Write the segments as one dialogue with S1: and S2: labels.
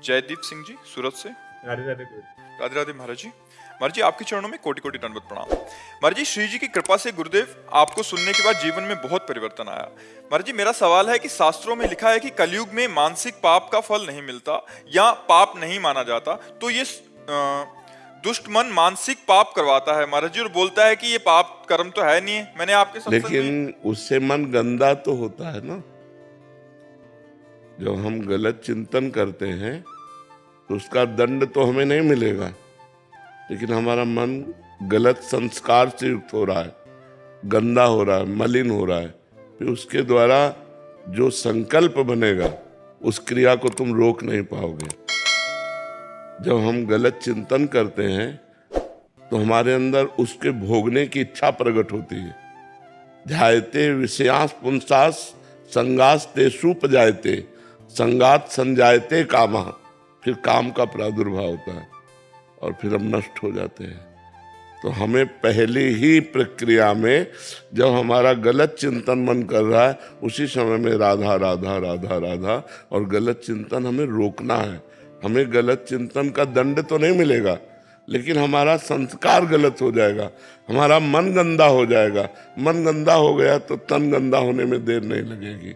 S1: जयदीप सिंह जी सूरत से।
S2: राधे राधे।
S1: राधे राधे महाराज जी। महाराज जी आपके चरणों में कोटि कोटि दंडवत प्रणाम। महाराज जी श्री जी की कृपा से गुरुदेव आपको सुनने के बाद जीवन में बहुत परिवर्तन आया। महाराज जी मेरा सवाल है कि शास्त्रों में लिखा है कि कलयुग में मानसिक पाप का फल नहीं मिलता या पाप नहीं माना जाता, तो ये दुष्ट मन मानसिक पाप करवाता है महाराज जी और बोलता है कि ये पाप कर्म तो है नहीं है। मैंने आपके
S3: लेकिन उससे मन गंदा तो होता है ना। जब हम गलत चिंतन करते हैं तो उसका दंड तो हमें नहीं मिलेगा, लेकिन हमारा मन गलत संस्कार से युक्त हो रहा है, गंदा हो रहा है, मलिन हो रहा है। फिर उसके द्वारा जो संकल्प बनेगा उस क्रिया को तुम रोक नहीं पाओगे। जब हम गलत चिंतन करते हैं तो हमारे अंदर उसके भोगने की इच्छा प्रकट होती है। ध्यायते विषयास पुंसास संगास ते सुपजायते संगात संजायते कामा। फिर काम का प्रादुर्भाव होता है और फिर हम नष्ट हो जाते हैं। तो हमें पहली ही प्रक्रिया में जब हमारा गलत चिंतन मन कर रहा है उसी समय में राधा राधा राधा राधा और गलत चिंतन हमें रोकना है। हमें गलत चिंतन का दंड तो नहीं मिलेगा, लेकिन हमारा संस्कार गलत हो जाएगा, हमारा मन गंदा हो जाएगा। मन गंदा हो गया तो तन गंदा होने में देर नहीं लगेगी,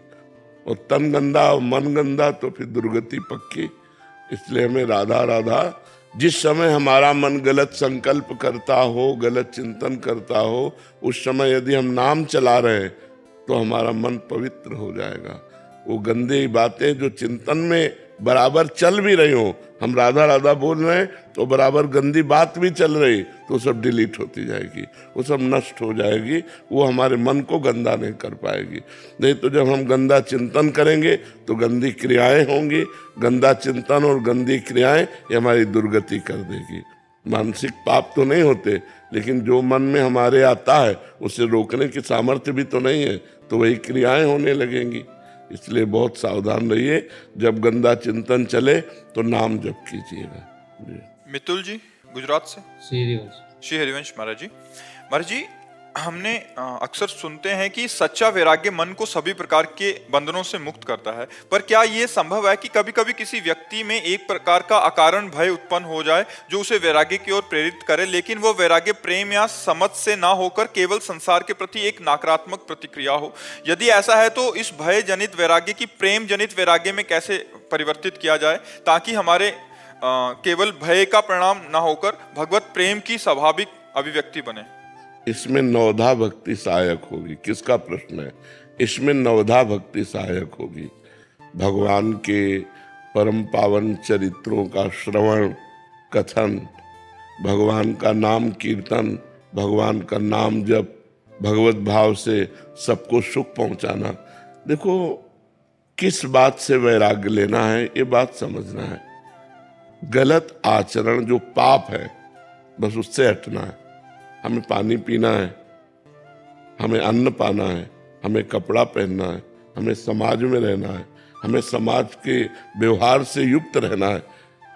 S3: और तन गंदा और मन गंदा तो फिर दुर्गति पक्की। इसलिए हमें राधा राधा, जिस समय हमारा मन गलत संकल्प करता हो, गलत चिंतन करता हो, उस समय यदि हम नाम चला रहे हैं तो हमारा मन पवित्र हो जाएगा। वो गंदी बातें जो चिंतन में बराबर चल भी रही हो, हम राधा राधा बोल रहे हैं तो बराबर गंदी बात भी चल रही, तो सब डिलीट होती जाएगी, वो सब नष्ट हो जाएगी। वो हमारे मन को गंदा नहीं कर पाएगी। नहीं तो जब हम गंदा चिंतन करेंगे तो गंदी क्रियाएं होंगी। गंदा चिंतन और गंदी क्रियाएं ये हमारी दुर्गति कर देगी। मानसिक पाप तो नहीं होते, लेकिन जो मन में हमारे आता है उसे रोकने की सामर्थ्य भी तो नहीं है, तो वही क्रियाएं होने लगेंगी। इसलिए बहुत सावधान रहिए। जब गंदा चिंतन चले तो नाम जप कीजिएगा।
S1: मितुल जी गुजरात से। श्री हरिवंश महाराज जी। महाराज जी हमने अक्सर सुनते हैं कि सच्चा वैराग्य मन को सभी प्रकार के बंधनों से मुक्त करता है, पर क्या ये संभव है कि कभी कभी किसी व्यक्ति में एक प्रकार का अकारण भय उत्पन्न हो जाए जो उसे वैराग्य की ओर प्रेरित करे, लेकिन वो वैराग्य प्रेम या समझ से ना होकर केवल संसार के प्रति एक नकारात्मक प्रतिक्रिया हो? यदि ऐसा है तो इस भय जनित वैराग्य की प्रेम जनित वैराग्य में कैसे परिवर्तित किया जाए ताकि हमारे केवल भय का परिणाम ना होकर भगवत प्रेम की स्वाभाविक अभिव्यक्ति बने?
S3: इसमें नवधा भक्ति सहायक होगी। किसका प्रश्न है? इसमें नवधा भक्ति सहायक होगी। भगवान के परम पावन चरित्रों का श्रवण कथन, भगवान का नाम कीर्तन, भगवान का नाम जप, भगवत भाव से सबको सुख पहुंचाना। देखो किस बात से वैराग्य लेना है ये बात समझना है। गलत आचरण जो पाप है बस उससे हटना है। हमें पानी पीना है, हमें अन्न पाना है, हमें कपड़ा पहनना है, हमें समाज में रहना है, हमें समाज के व्यवहार से युक्त रहना है,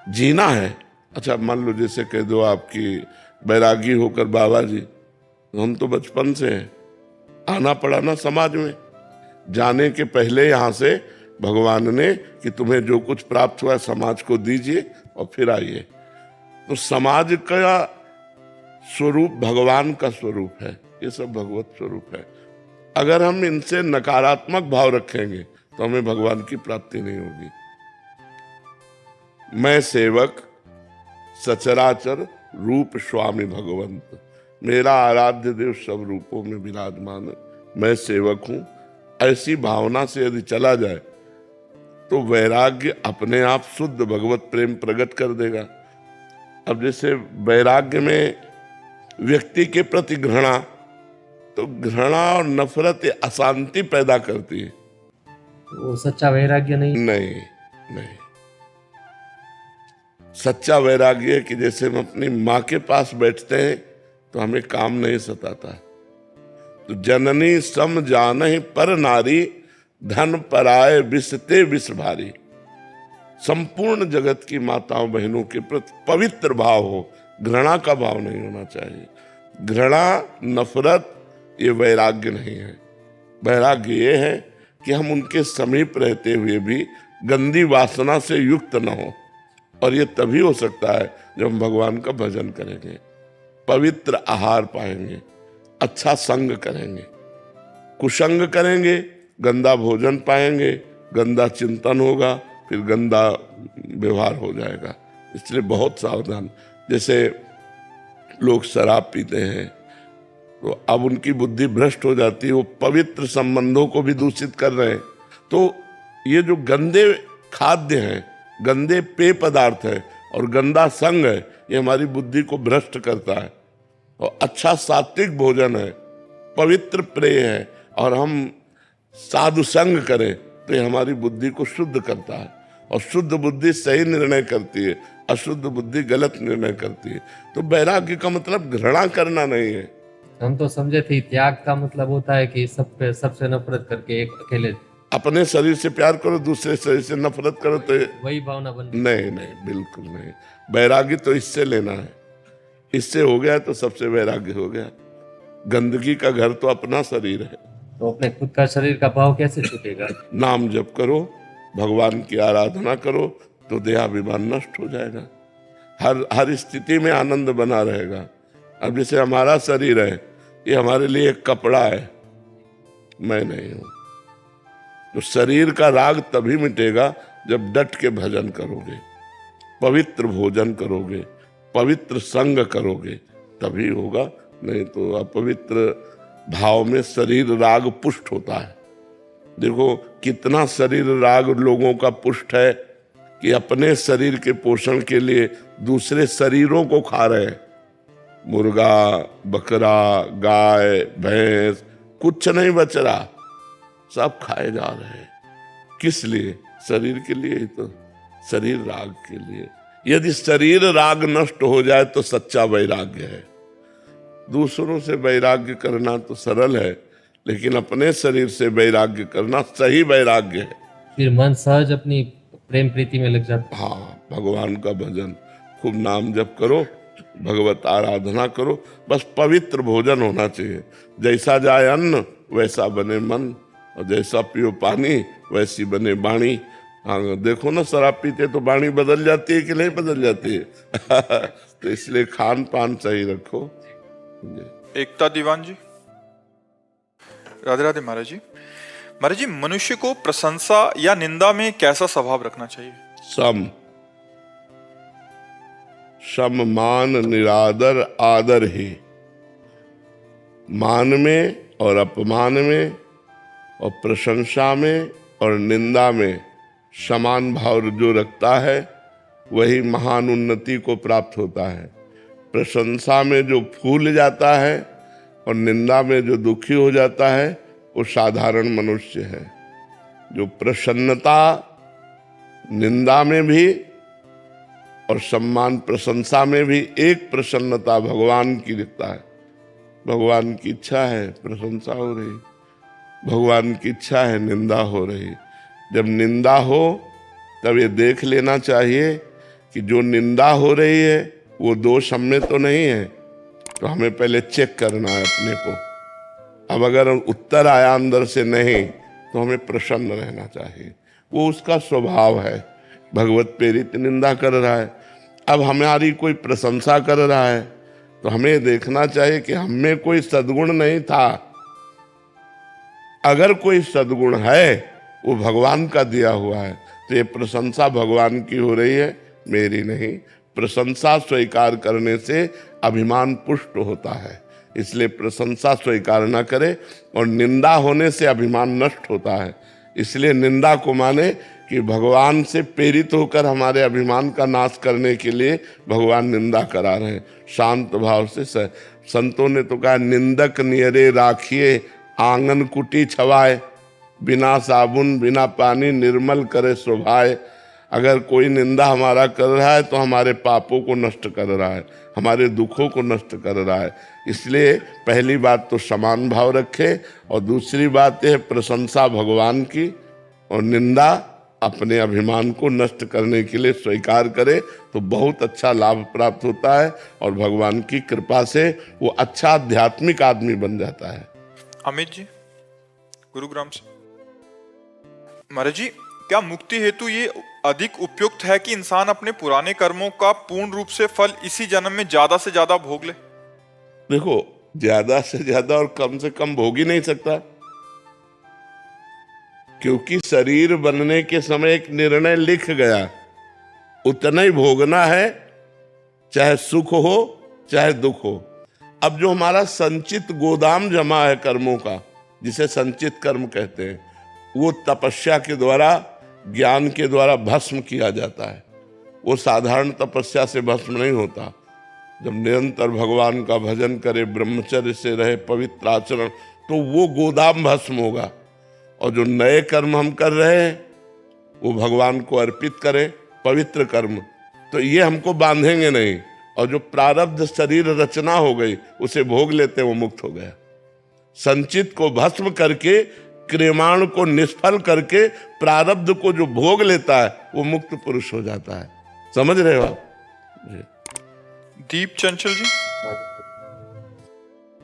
S3: जीना है। अच्छा मान लो जैसे कह दो आपकी बैरागी होकर बाबा जी, हम तो बचपन से हैं, आना पड़ा ना समाज में। जाने के पहले यहाँ से भगवान ने कि तुम्हें जो कुछ प्राप्त हुआ समाज को दीजिए और फिर आइए। तो समाज का स्वरूप भगवान का स्वरूप है, ये सब भगवत स्वरूप है। अगर हम इनसे नकारात्मक भाव रखेंगे तो हमें भगवान की प्राप्ति नहीं होगी। मैं सेवक सचराचर रूप स्वामी भगवंत, मेरा आराध्य देव सब रूपों में विराजमान, मैं सेवक हूं। ऐसी भावना से यदि चला जाए तो वैराग्य अपने आप शुद्ध भगवत प्रेम प्रकट कर देगा। अब जैसे वैराग्य में व्यक्ति के प्रति घृणा, तो घृणा और नफरत अशांति पैदा करती है।
S2: वो सच्चा वैराग्य नहीं।
S3: सच्चा वैराग्य है कि जैसे हम अपनी माँ के पास बैठते हैं तो हमें काम नहीं सताता। तो जननी सम जानहि पर नारी, धन पराए विषते विष भारी। संपूर्ण जगत की माताओं बहनों के प्रति पवित्र भाव हो, घृणा का भाव नहीं होना चाहिए। घृणा नफरत ये वैराग्य नहीं है। वैराग्य ये है कि हम उनके समीप रहते हुए भी गंदी वासना से युक्त न हो। और ये तभी हो सकता है जब हम भगवान का भजन करेंगे, पवित्र आहार पाएंगे, अच्छा संग करेंगे। कुसंग करेंगे, गंदा भोजन पाएंगे, गंदा चिंतन होगा, फिर गंदा व्यवहार हो जाएगा। इसलिए बहुत सावधान। जैसे लोग शराब पीते हैं तो अब उनकी बुद्धि भ्रष्ट हो जाती है, वो पवित्र संबंधों को भी दूषित कर रहे हैं। तो ये जो गंदे खाद्य हैं, गंदे पेय पदार्थ है और गंदा संग है, ये हमारी बुद्धि को भ्रष्ट करता है। और अच्छा सात्विक भोजन है, पवित्र प्रेय है और हम साधु संग करें तो ये हमारी बुद्धि को शुद्ध करता है। और शुद्ध बुद्धि सही निर्णय करती है, अशुद्ध बुद्धि गलत निर्णय करती है। तो वैराग्य का मतलब घृणा करना नहीं है।
S2: हम तो समझे थे त्याग का मतलब होता है कि सबसे नफरत करके एक अकेले
S3: अपने शरीर से प्यार करो, दूसरे शरीर से नफरत करो, तो
S2: वही भावना बन।
S3: नहीं नहीं, बिल्कुल नहीं। वैराग्य तो इससे लेना है, इससे हो गया तो सबसे वैराग्य हो गया। गंदगी का घर तो अपना शरीर है।
S2: तो अपने खुद का शरीर का भाव कैसे छूटेगा?
S3: नाम जप करो, भगवान की आराधना करो, तो देहाभिमान नष्ट हो जाएगा। हर स्थिति में आनंद बना रहेगा। अब जैसे हमारा शरीर है, ये हमारे लिए एक कपड़ा है, मैं नहीं हूं। तो शरीर का राग तभी मिटेगा जब डट के भजन करोगे, पवित्र भोजन करोगे, पवित्र संग करोगे, तभी होगा। नहीं तो अपवित्र भाव में शरीर राग पुष्ट होता है। देखो कितना शरीर राग लोगों का पुष्ट है कि अपने शरीर के पोषण के लिए दूसरे शरीरों को खा रहे हैं। मुर्गा, बकरा, गाय, भैंस, कुछ नहीं बच रहा, सब खाए जा रहे हैं। किस लिए? शरीर के लिए ही तो, शरीर राग के लिए। यदि शरीर राग नष्ट हो जाए तो सच्चा वैराग्य है। दूसरों से वैराग्य करना तो सरल है, लेकिन अपने शरीर से वैराग्य करना सही वैराग्य है।
S2: फिर मन सहज अपनी प्रेम प्रीति में लग जाता।
S3: हाँ, भगवान का भजन, खूब नाम जप करो, भगवत आराधना करो, बस पवित्र भोजन होना चाहिए। जैसा जाए अन्न वैसा बने मन, और जैसा पियो पानी वैसी बने वाणी। हाँ, देखो ना, शराब पीते तो वाणी बदल जाती है कि नहीं बदल जाती है? तो इसलिए खान पान सही रखो।
S1: एकता दीवान जी, राधे राधे महाराज जी। महाराज जी, मनुष्य को प्रशंसा या निंदा में कैसा स्वभाव रखना चाहिए?
S3: सम मान निरादर आदर ही। मान में और अपमान में और प्रशंसा में और निंदा में समान भाव जो रखता है वही महान उन्नति को प्राप्त होता है। प्रशंसा में जो फूल जाता है और निंदा में जो दुखी हो जाता है वो साधारण मनुष्य है। जो प्रसन्नता निंदा में भी और सम्मान प्रशंसा में भी, एक प्रसन्नता भगवान की दिखता है। भगवान की इच्छा है प्रशंसा हो रही, भगवान की इच्छा है निंदा हो रही। जब निंदा हो तब ये देख लेना चाहिए कि जो निंदा हो रही है वो दोष हम में तो नहीं है, तो हमें पहले चेक करना है अपने को। अब अगर उत्तर आया अंदर से नहीं, तो हमें प्रसन्न रहना चाहिए, वो उसका स्वभाव है। भगवत प्रेरित निंदा कर रहा है, अब हमारी कोई प्रशंसा कर रहा है, तो हमें देखना चाहिए कि हम में कोई सद्गुण नहीं था। अगर कोई सद्गुण है वो भगवान का दिया हुआ है, तो ये प्रशंसा भगवान की हो रही है, मेरी नहीं। प्रशंसा स्वीकार करने से अभिमान पुष्ट होता है, इसलिए प्रशंसा स्वीकार न करे, और निंदा होने से अभिमान नष्ट होता है। इसलिए निंदा को माने कि भगवान से प्रेरित होकर हमारे अभिमान का नाश करने के लिए भगवान निंदा करा रहे हैं। शांत भाव से संतों ने तो कहा, निंदक नियरे राखिए आंगन कुटी छवाए, बिना साबुन बिना पानी निर्मल करे शोभाए। अगर कोई निंदा हमारा कर रहा है तो हमारे पापों को नष्ट कर रहा है, हमारे दुखों को नष्ट कर रहा है। इसलिए पहली बात तो समान भाव रखे, और दूसरी बात है प्रशंसा भगवान की, और निंदा अपने अभिमान को नष्ट करने के लिए स्वीकार करे, तो बहुत अच्छा लाभ प्राप्त होता है, और भगवान की कृपा से वो अच्छा आध्यात्मिक आदमी बन जाता है।
S1: अमित जी, गुरुग्राम से। महाराज जी, क्या मुक्ति हेतु ये अधिक उपयुक्त है कि इंसान अपने पुराने कर्मों का पूर्ण रूप से फल इसी जन्म में ज्यादा से ज्यादा भोग ले?
S3: देखो, ज्यादा से ज्यादा और कम से कम भोग ही नहीं सकता, क्योंकि शरीर बनने के समय एक निर्णय लिख गया, उतना ही भोगना है, चाहे सुख हो चाहे दुख हो। अब जो हमारा संचित गोदाम जमा है कर्मों का, जिसे संचित कर्म कहते हैं, वो तपस्या के द्वारा, ज्ञान के द्वारा भस्म किया जाता है। वो साधारण तपस्या से भस्म नहीं होता। जब निरंतर भगवान का भजन करे, ब्रह्मचर्य से रहे, पवित्र आचरण, तो वो गोदाम भस्म होगा। और जो नए कर्म हम कर रहे हैं वो भगवान को अर्पित करें, पवित्र कर्म, तो ये हमको बांधेंगे नहीं। और जो प्रारब्ध शरीर रचना हो गई उसे भोग लेते वो मुक्त हो गया। संचित को भस्म करके, क्रियमाण को निष्फल करके, प्रारब्ध को जो भोग लेता है वो मुक्त पुरुष हो जाता है। समझ रहे हो आप?
S1: दीप चंचल जी,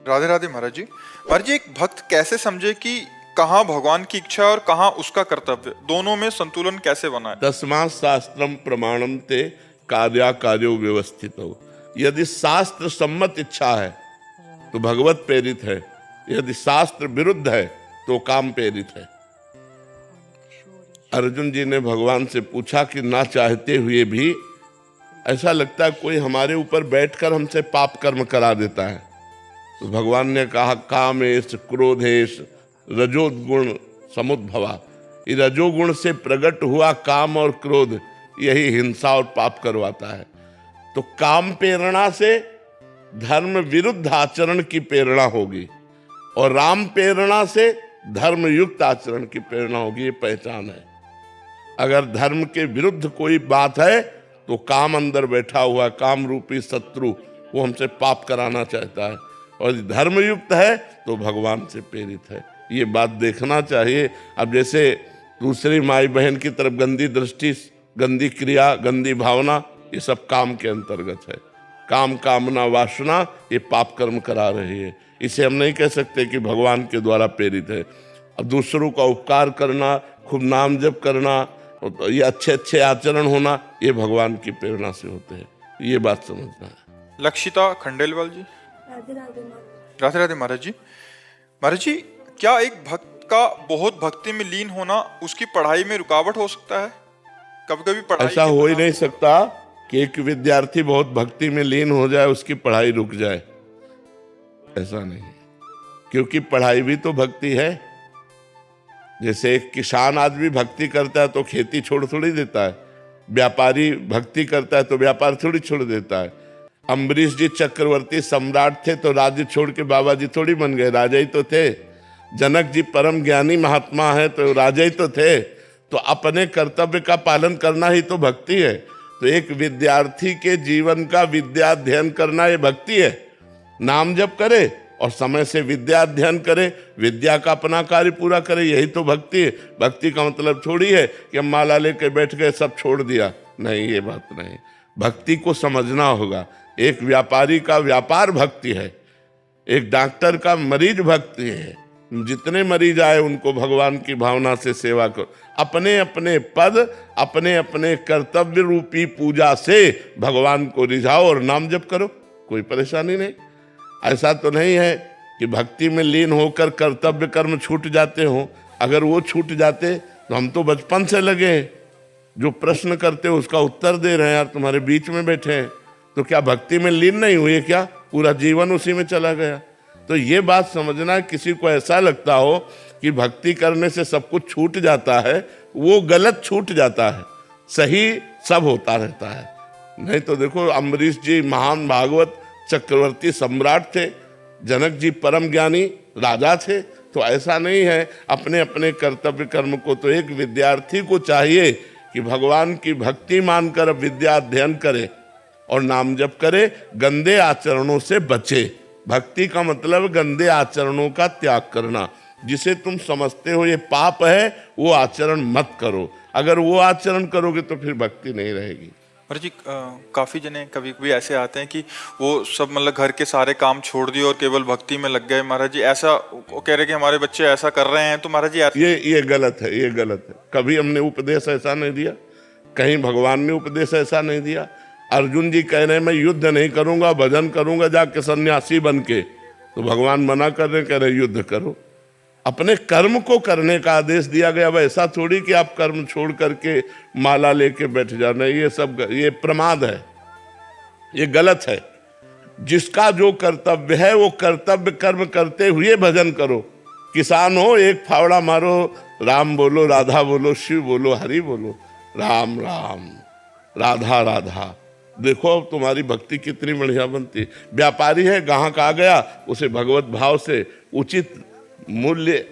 S1: राधे राधे महाराज जी। महाराज जी, एक भक्त कैसे समझे कि कहाँ भगवान की इच्छा और कहाँ उसका कर्तव्य, दोनों में संतुलन कैसे बनाए?
S3: तस्मात् शास्त्रम प्रमाणम ते कार्याकार्यो व्यवस्थितो। यदि शास्त्र सम्मत इच्छा है तो भगवत प्रेरित है, यदि शास्त्र विरुद्ध है तो काम प्रेरित है। अर्जुन जी ने भगवान से पूछा कि ना चाहते हुए भी ऐसा लगता है कोई हमारे ऊपर बैठकर हमसे पाप कर्म करा देता है। तो भगवान ने कहा, कामेश क्रोधेश रजोगुण समुद्भवा। ये रजोगुण से प्रकट हुआ काम और क्रोध, यही हिंसा और पाप करवाता है। तो काम प्रेरणा से धर्म विरुद्ध आचरण की प्रेरणा होगी, और राम प्रेरणा से धर्म युक्त आचरण की प्रेरणा होगी। ये पहचान है। अगर धर्म के विरुद्ध कोई बात है तो काम अंदर बैठा हुआ काम रूपी शत्रु वो हमसे पाप कराना चाहता है, और धर्म युक्त है तो भगवान से प्रेरित है। ये बात देखना चाहिए। अब जैसे दूसरी माई बहन की तरफ गंदी दृष्टि, गंदी क्रिया, गंदी भावना, ये सब काम के अंतर्गत है। काम, कामना, वासना, ये पाप कर्म करा रही है। इसे हम नहीं कह सकते कि भगवान के द्वारा प्रेरित है। अब दूसरों का उपकार करना, खूब नाम जप करना, ये अच्छे अच्छे आचरण होना, ये भगवान की प्रेरणा से होते हैं। ये बात समझना है।
S1: लक्षिता खंडेलवाल जी,
S4: राधे राधे
S1: राधे राधे महाराज जी। महाराज जी, क्या एक भक्त का बहुत भक्ति में लीन होना उसकी पढ़ाई में रुकावट हो सकता है? कभी कभी पढ़ाई
S3: ऐसा हो ही नहीं सकता कि एक विद्यार्थी बहुत भक्ति में लीन हो जाए, उसकी पढ़ाई रुक जाए। ऐसा नहीं, क्योंकि पढ़ाई भी तो भक्ति है। जैसे एक किसान आदमी भक्ति करता है तो खेती छोड़ थोड़ी देता है, व्यापारी भक्ति करता है तो व्यापार थोड़ी छोड़ देता है। अम्बरीश जी चक्रवर्ती सम्राट थे तो राज्य छोड़ के बाबा जी थोड़ी बन गए, राजा ही तो थे। जनक जी परम ज्ञानी महात्मा है तो राजा ही तो थे। तो अपने कर्तव्य का पालन करना ही तो भक्ति है। तो एक विद्यार्थी के जीवन का विद्या अध्ययन करना ये भक्ति है। नाम जप करे और समय से विद्या अध्ययन करे, विद्या का अपना कार्य पूरा करे, यही तो भक्ति है। भक्ति का मतलब थोड़ी है कि हम माला लेके बैठ गए सब छोड़ दिया, नहीं, ये बात नहीं। भक्ति को समझना होगा। एक व्यापारी का व्यापार भक्ति है, एक डॉक्टर का मरीज भक्ति है। जितने मरीज आए उनको भगवान की भावना से सेवा करो। अपने अपने पद, अपने अपने कर्तव्य रूपी पूजा से भगवान को रिझाओ और नाम जप करो, कोई परेशानी नहीं। ऐसा तो नहीं है कि भक्ति में लीन होकर कर्तव्य कर्म छूट जाते हों। अगर वो छूट जाते तो हम तो बचपन से लगे हैं, जो प्रश्न करते हो उसका उत्तर दे रहे हैं, यार तुम्हारे बीच में बैठे हैं, तो क्या भक्ति में लीन नहीं हुए? क्या पूरा जीवन उसी में चला गया? तो ये बात समझना, किसी को ऐसा लगता हो कि भक्ति करने से सब कुछ छूट जाता है, वो गलत छूट जाता है, सही सब होता रहता है। नहीं तो देखो, अम्बरीश जी महान भागवत चक्रवर्ती सम्राट थे, जनक जी परम ज्ञानी राजा थे। तो ऐसा नहीं है, अपने अपने कर्तव्य कर्म को तो एक विद्यार्थी को चाहिए कि भगवान की भक्ति मानकर विद्या अध्ययन करे और नाम जप करे, गंदे आचरणों से बचे। भक्ति का मतलब गंदे आचरणों का त्याग करना। जिसे तुम समझते हो ये पाप है, वो आचरण मत करो। अगर वो आचरण करोगे तो फिर भक्ति नहीं रहेगी।
S1: महाराज जी काफी जने कभी कभी ऐसे आते हैं कि वो सब मतलब घर के सारे काम छोड़ दिए और केवल भक्ति में लग गए। महाराज जी ऐसा वो कह रहे कि हमारे बच्चे ऐसा कर रहे हैं, तो महाराज जी
S3: ये गलत है, ये गलत है। कभी हमने उपदेश ऐसा नहीं दिया, कहीं भगवान ने उपदेश ऐसा नहीं दिया। अर्जुन जी कह रहे हैं मैं युद्ध नहीं करूंगा, भजन करूंगा जाके सन्यासी बन के, तो भगवान मना कर रहे, कह रहे युद्ध करो। अपने कर्म को करने का आदेश दिया गया। अब ऐसा थोड़ी कि आप कर्म छोड़ करके माला लेके बैठ जाना, ये प्रमाद है, ये गलत है। जिसका जो कर्तव्य है वो कर्तव्य कर्म करते हुए भजन करो। किसान हो, एक फावड़ा मारो, राम बोलो, राधा बोलो, शिव बोलो, हरि बोलो, राम राम राधा राधा, देखो अब तुम्हारी भक्ति कितनी बढ़िया बनती। व्यापारी है, ग्राहक आ गया, उसे भगवत भाव से उचित मूल्य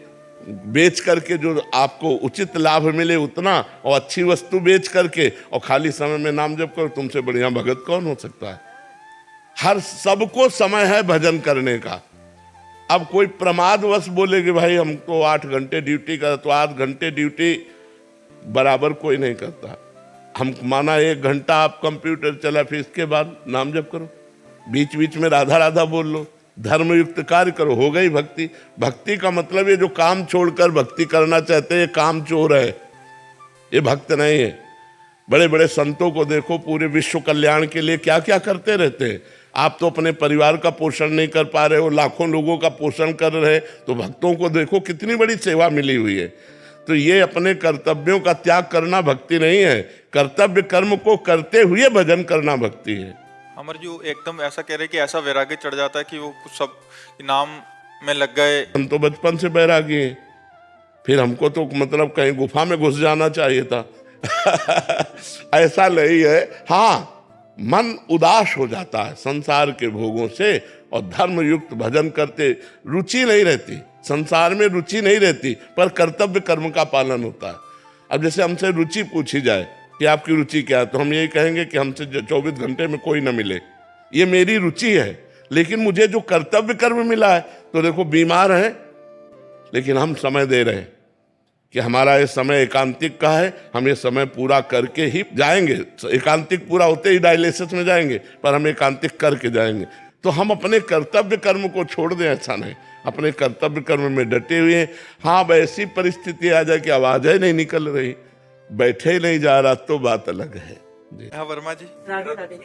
S3: बेच करके जो आपको उचित लाभ मिले उतना, और अच्छी वस्तु बेच करके और खाली समय में नाम जप करो, तुमसे बढ़िया भगत कौन हो सकता है। हर सबको समय है भजन करने का। अब कोई प्रमादवश बोले कि भाई हमको 8 घंटे ड्यूटी कर, तो 8 घंटे ड्यूटी बराबर कोई नहीं करता। हम माना 1 घंटा आप कंप्यूटर चला, फिर इसके बाद नाम जप करो, बीच बीच में राधा राधा बोल लो, धर्मयुक्त कार्य करो, हो गई भक्ति। भक्ति का मतलब ये जो काम छोड़कर भक्ति करना चाहते हैं, ये काम चोर है, ये भक्त नहीं है। बड़े बड़े संतों को देखो, पूरे विश्व कल्याण के लिए क्या क्या करते रहते हैं। आप तो अपने परिवार का पोषण नहीं कर पा रहे हो, लाखों लोगों का पोषण कर रहे, तो भक्तों को देखो कितनी बड़ी सेवा मिली हुई है। तो ये अपने कर्तव्यों का त्याग करना भक्ति नहीं है, कर्तव्य कर्म को करते हुए भजन करना भक्ति है।
S1: अमर जी एकदम ऐसा कह रहे कि ऐसा वैराग्य चढ़ जाता है कि वो कुछ सब नाम में लग गए।
S3: हम तो बचपन से बैरागी हैं, फिर हमको तो मतलब कहीं गुफा में घुस जाना चाहिए था। ऐसा नहीं है। हाँ, मन उदास हो जाता है संसार के भोगों से, और धर्म युक्त भजन करते रुचि नहीं रहती, संसार में रुचि नहीं रहती, पर कर्तव्य कर्म का पालन होता है। अब जैसे हमसे रुचि पूछी जाए कि आपकी रुचि क्या है, तो हम यही कहेंगे कि हमसे 24 घंटे में कोई ना मिले, ये मेरी रुचि है। लेकिन मुझे जो कर्तव्य कर्म मिला है, तो देखो बीमार है लेकिन हम समय दे रहे हैं कि हमारा ये समय एकांतिक का है, हम ये समय पूरा करके ही जाएंगे। एकांतिक पूरा होते ही डायलिसिस में जाएंगे, पर हम एकांतिक करके जाएंगे। तो हम अपने कर्तव्य कर्म को छोड़ दें, ऐसा नहीं, अपने कर्तव्य कर्म में डटे हुए हैं। हाँ, वैसी परिस्थिति आ जाए कि आवाज़ें नहीं निकल रही, बैठे ही नहीं जा रहा, तो बात अलग है जी।
S1: हाँ वर्मा जी,
S4: राधे राधे।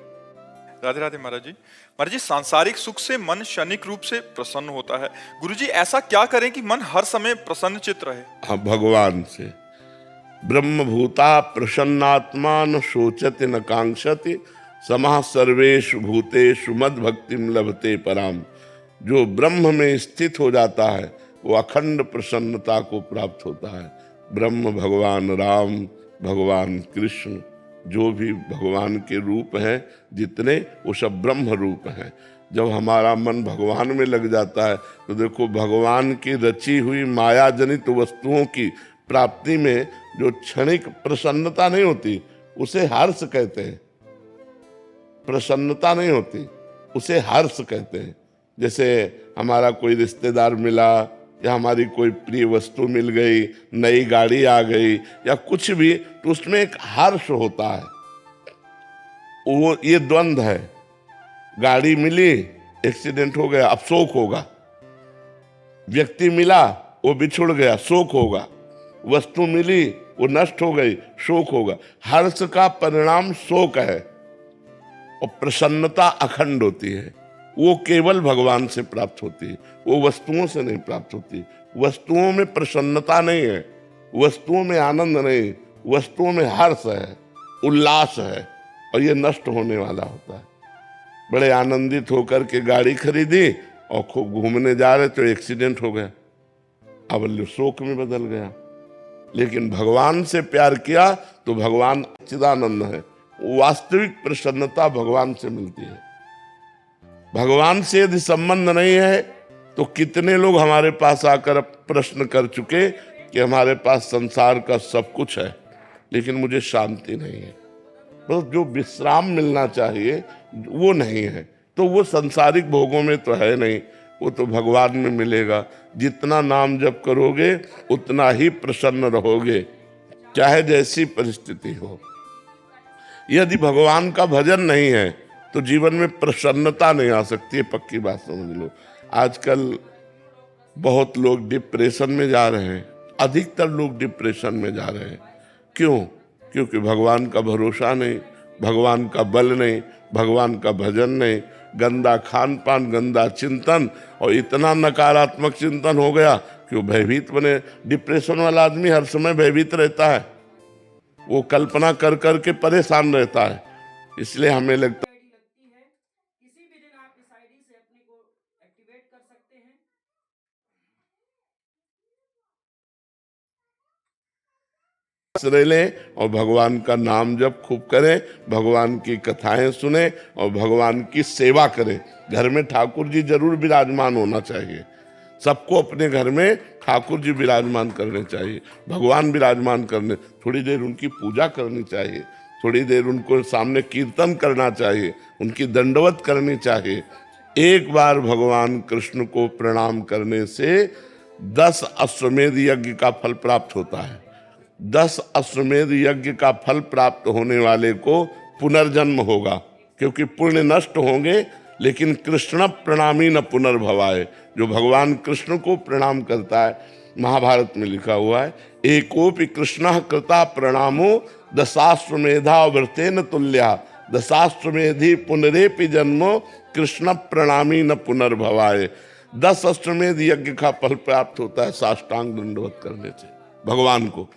S1: राधे राधे महाराज जी। महाराज जी सांसारिक सुख से मन क्षणिक रूप से प्रसन्न होता है, गुरुजी ऐसा क्या करें कि मन हर समय प्रसन्न चित्त रहे।
S3: हाँ, भगवान से। ब्रह्मभूता प्रसन्नात्मा न शोचति न कांक्षति, समः सर्वेषु भूतेषु मद भक्तिम लभते पराम। जो ब्रह्म में स्थित हो जाता है वो अखंड प्रसन्नता को प्राप्त होता है। ब्रह्म भगवान राम, भगवान कृष्ण, जो भी भगवान के रूप हैं जितने, वो सब ब्रह्म रूप हैं। जब हमारा मन भगवान में लग जाता है तो देखो, भगवान की रची हुई माया जनित वस्तुओं की प्राप्ति में जो क्षणिक प्रसन्नता नहीं होती, उसे हर्ष कहते हैं। प्रसन्नता नहीं होती, उसे हर्ष कहते हैं। जैसे हमारा कोई रिश्तेदार मिला, या हमारी कोई प्रिय वस्तु मिल गई, नई गाड़ी आ गई, या कुछ भी, तो उसमें एक हर्ष होता है। वो ये द्वंद्व है। गाड़ी मिली, एक्सीडेंट हो गया, अब शोक होगा। व्यक्ति मिला, वो बिछुड़ गया, शोक होगा। वस्तु मिली, वो नष्ट हो गई, शोक होगा। हर्ष का परिणाम शोक है, और प्रसन्नता अखंड होती है। वो केवल भगवान से प्राप्त होती है, वो वस्तुओं से नहीं प्राप्त होती। वस्तुओं में प्रसन्नता नहीं है, वस्तुओं में आनंद नहीं, वस्तुओं में हर्ष है, उल्लास है, और ये नष्ट होने वाला होता है। बड़े आनंदित होकर के गाड़ी खरीदी और खूब घूमने जा रहे तो एक्सीडेंट हो गया, अब शोक में बदल गया। लेकिन भगवान से प्यार किया तो भगवान चिदानंद है। वास्तविक प्रसन्नता भगवान से मिलती है। भगवान से यदि संबंध नहीं है तो कितने लोग हमारे पास आकर प्रश्न कर चुके कि हमारे पास संसार का सब कुछ है लेकिन मुझे शांति नहीं है, बस जो विश्राम मिलना चाहिए वो नहीं है। तो वो सांसारिक भोगों में तो है नहीं, वो तो भगवान में मिलेगा। जितना नाम जप करोगे उतना ही प्रसन्न रहोगे, चाहे जैसी परिस्थिति हो। यदि भगवान का भजन नहीं है तो जीवन में प्रसन्नता नहीं आ सकती है, पक्की बात समझ लो। आजकल बहुत लोग डिप्रेशन में जा रहे हैं, अधिकतर लोग डिप्रेशन में जा रहे हैं। क्यों? क्योंकि भगवान का भरोसा नहीं, भगवान का बल नहीं, भगवान का भजन नहीं, गंदा खान पान, गंदा चिंतन, और इतना नकारात्मक चिंतन हो गया कि वो भयभीत बने। डिप्रेशन वाला आदमी हर समय भयभीत रहता है, वो कल्पना कर कर के परेशान रहता है। इसलिए हमें लगता
S4: किसी भी दिन आप इस आईडी से अपने को एक्टिवेट कर सकते हैं।
S3: आश्रय लें और भगवान का नाम जप खूब करें, भगवान की कथाएं सुने और भगवान की सेवा करें। घर में ठाकुर जी जरूर विराजमान होना चाहिए, सबको अपने घर में ठाकुर जी विराजमान करने चाहिए, भगवान विराजमान करने, थोड़ी देर उनकी पूजा करनी चाहिए, थोड़ी देर उनको सामने कीर्तन करना चाहिए, उनकी दंडवत करनी चाहिए। एक बार भगवान कृष्ण को प्रणाम करने से 10 अश्वमेध यज्ञ का फल प्राप्त होता है। 10 अश्वमेध यज्ञ का फल प्राप्त होने वाले को पुनर्जन्म होगा, क्योंकि पुण्य नष्ट होंगे, लेकिन कृष्ण प्रणामी न पुनर्भवाए। जो भगवान कृष्ण को प्रणाम करता है, महाभारत में लिखा हुआ है, एकोपि कृष्ण कृता प्रणामो दशाश्वमेधा व्रतेन तुल्या दशाश्वमेधि पुनरेपि जन्मो कृष्ण प्रणामी न पुनर्भवाए। 10 अश्वमेध यज्ञ का फल प्राप्त होता है साष्टांग दंडवत करने से भगवान को।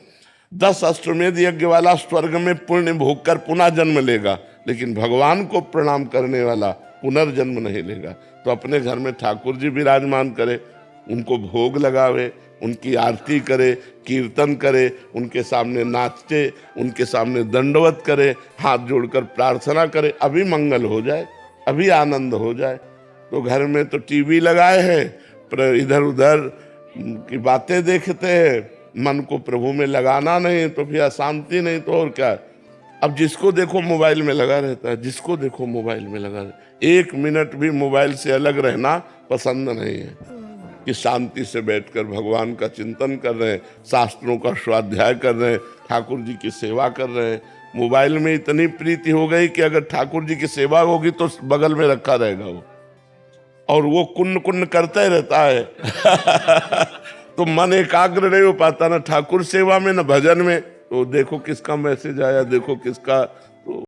S3: 10 अश्वमेध यज्ञ वाला स्वर्ग में पुण्य भोग कर पुनः जन्म लेगा, लेकिन भगवान को प्रणाम करने वाला पुनर्जन्म नहीं लेगा। तो अपने घर में ठाकुर जी विराजमान करे, उनको भोग लगावे, उनकी आरती करे, कीर्तन करे, उनके सामने नाचे, उनके सामने दंडवत करे, हाथ जोड़कर प्रार्थना करे, अभी मंगल हो जाए, अभी आनंद हो जाए। तो घर में तो टीवी लगाए हैं, पर इधर उधर की बातें देखते हैं, मन को प्रभु में लगाना नहीं, तो फिर अशांति नहीं तो और क्या। अब जिसको देखो मोबाइल में लगा रहता है, जिसको देखो मोबाइल में लगा रहता है। 1 मिनट भी मोबाइल से अलग रहना पसंद नहीं है, कि शांति से बैठकर भगवान का चिंतन कर रहे हैं, शास्त्रों का स्वाध्याय कर रहे हैं, ठाकुर जी की सेवा कर रहे हैं। मोबाइल में इतनी प्रीति हो गई कि अगर ठाकुर जी की सेवा होगी तो बगल में रखा रहेगा वो, और वो कुन्न कुन्न करता ही रहता है तो मन एकाग्र नहीं हो पाता, ना ठाकुर सेवा में ना भजन में। तो देखो किसका मैसेज आया, देखो किसका